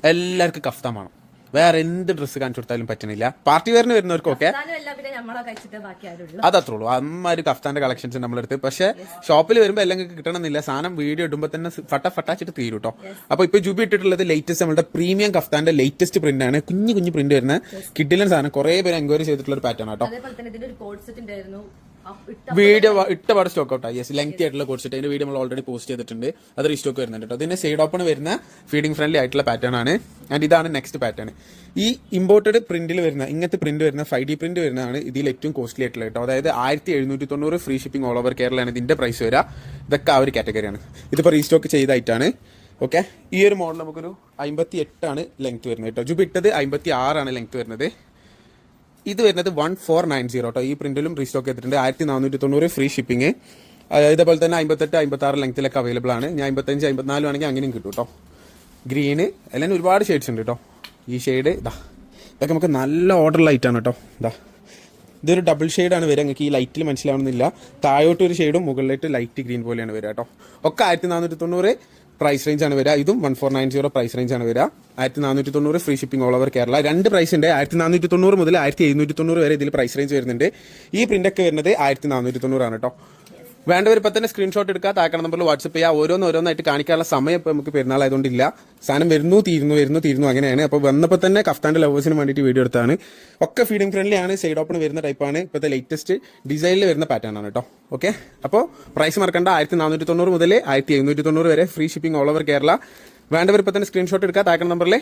എല്ലാവർക്കും കഫ്താൻ വേണം. വേറെ എന്ത് ഡ്രസ്സ് കാണിച്ചു കൊടുത്താലും പറ്റണില്ല. പാർട്ടി വെയറിന് വരുന്നവർക്കൊക്കെ അതത്രേ ഉള്ളൂ. അമ്മ കഫ്താന്റെ കളക്ഷൻസ് നമ്മളെടുത്ത്. പക്ഷെ ഷോപ്പിൽ വരുമ്പോൾ എല്ലാം കിട്ടണമെന്നില്ല. സാധനം വീഡിയോ ഇടുമ്പോൾ തന്നെ ഫട്ടാച്ചിട്ട് തീരും കേട്ടോ. അപ്പൊ ഇപ്പൊ ജുബി ഇട്ടിട്ടുള്ളത് ലേറ്റസ്റ്റ് നമ്മുടെ പ്രീമിയം കഫ്താന്റെ ലേറ്റസ്റ്റ് പ്രിന്റ് ആണ്. കുഞ്ഞു കുഞ്ഞു പ്രിന്റ് വരുന്ന കിഡിലൻ സാധനം. കുറെ പേര് എൻക്വയറി ചെയ്തിട്ടുള്ള ഒരു പാറ്റേൺ ആട്ടോ. വീഡിയോ ഇട്ടപാട് സ്റ്റോക്ക് ഔട്ട് ആയി. ലെങ്തി ആയിട്ടുള്ള കോഴ്സ് അതിന്റെ വീഡിയോ നമ്മൾ ഓൾറെഡി പോസ്റ്റ് ചെയ്തിട്ടുണ്ട്. അത് റീസ്റ്റോക്ക് വരുന്നുണ്ട് കേട്ടോ. ഇതിന്റെ സൈഡ് ഓപ്പൺ വരുന്ന ഫീഡിംഗ് ഫ്രണ്ട്ലി ആയിട്ടുള്ള പാറ്റേൺ ആണ്. ആൻഡ് ഇതാണ് നെക്സ്റ്റ് പാറ്റേൺ. ഈ ഇമ്പോർട്ടഡ് പ്രിന്റിൽ വരുന്ന ഇങ്ങനത്തെ പ്രിന്റ് വരുന്ന 5D പ്രിന്റ് വരുന്നതാണ് ഇതിൽ ഏറ്റവും കോസ്റ്റ്ലി ആയിട്ടുള്ള കേട്ടോ. അതായത് 1790 ഫ്രീ ഷിപ്പിംഗ് ഓൾ ഓവർ കേരളയാണ് ഇതിന്റെ പ്രൈസ് വരിക. ഇതൊക്കെ ആ ഒരു കാറ്റഗറിയാണ്. ഇതിപ്പോൾ റീസ്റ്റോക്ക് ചെയ്തായിട്ടാണ്. ഓക്കെ, ഈ ഒരു മോഡൽ നമുക്കൊരു 58 ലെങ്ത് വരുന്നത് കേട്ടോ. ജുബി ഇട്ടത് 56 ലെങ്ത് വരുന്നത്. ഇത് വരുന്നത് 1490 കേട്ടോ. ഈ പ്രിന്റിലും റീസ്റ്റോക്ക് ചെയ്തിട്ടുണ്ട്. 1490 ഫ്രീ ഷിപ്പിംഗ്. ഇതേപോലെ തന്നെ 58, 56 ലെങ്ത്തിലൊക്കെ അവൈലബിൾ ആണ്. ഞാൻ 55, 54 ആണെങ്കിൽ അങ്ങനെയും കിട്ടും കേട്ടോ. ഗ്രീന് എല്ലാം ഒരുപാട് ഷെയ്ഡ്സ് ഉണ്ട് കേട്ടോ. ഈ ഷെയ്ഡ് ഇതൊക്കെ നമുക്ക് നല്ല ഓർഡർ ലൈറ്റാണ് കേട്ടോ. ഇതൊരു ഡബിൾ ഷെയ്ഡാണ് വരിക. നിങ്ങൾക്ക് ഈ ലൈറ്റിൽ മനസ്സിലാവുന്നില്ല. താഴോട്ട് ഒരു ഷെയ്ഡും മുകളിലായിട്ട് ലൈറ്റ് ഗ്രീൻ പോലെയാണ് വരിക കേട്ടോ. ഒക്കെ 1490 പ്രൈസ് റേഞ്ച് ആണ് വരിക. ഇതും 1490 പ്രൈസ് റേഞ്ച് ആണ് വരിക. 1490 free shipping all over Kerala. രണ്ട് പ്രൈസ് ഉണ്ട്. 1490 മുതൽ 1790 വരെ ഇതിൽ പ്രൈസ് റേഞ്ച് വരുന്നുണ്ട്. ഈ പ്രിന്റ് ഒക്കെ വരുന്നത് 1490 ആണ് കേട്ടോ. വേണ്ടവർ ഇപ്പം തന്നെ സ്ക്രീൻഷോട്ട് എടുക്കുക. താക്കണ നമ്പറിൽ വാട്സപ്പ് ചെയ്യുക. ഓരോന്നായിട്ട് കാണിക്കാനുള്ള സമയം ഇപ്പോൾ നമുക്ക് പെരുന്നാളായതുകൊണ്ടില്ല. സാധനം വരുന്നു തീരുന്നു അങ്ങനെയാണ്. അപ്പോൾ വന്നപ്പോൾ തന്നെ കഫ്താന്റെ ലവേഴ്സിന് വേണ്ടിയിട്ട് വീഡിയോ എടുത്താണ്. ഒക്കെ ഫീഡിംഗ് ഫ്രണ്ട്ലി ആണ്. സൈഡ് ഓപ്പൺ വരുന്ന ടൈപ്പാണ്. ഇപ്പോഴത്തെ ലേറ്റസ്റ്റ് ഡിസൈനിൽ വരുന്ന പാറ്റേൺ ആണ് കേട്ടോ. ഓക്കെ, അപ്പോൾ പ്രൈസ് മറക്കണ്ട. 1490 മുതൽ 1790 വരെ free shipping all over Kerala. വേണ്ടവർ ഇപ്പം തന്നെ സ്ക്രീൻഷോട്ട് എടുക്കുക. താക്കണ നമ്പറിൽ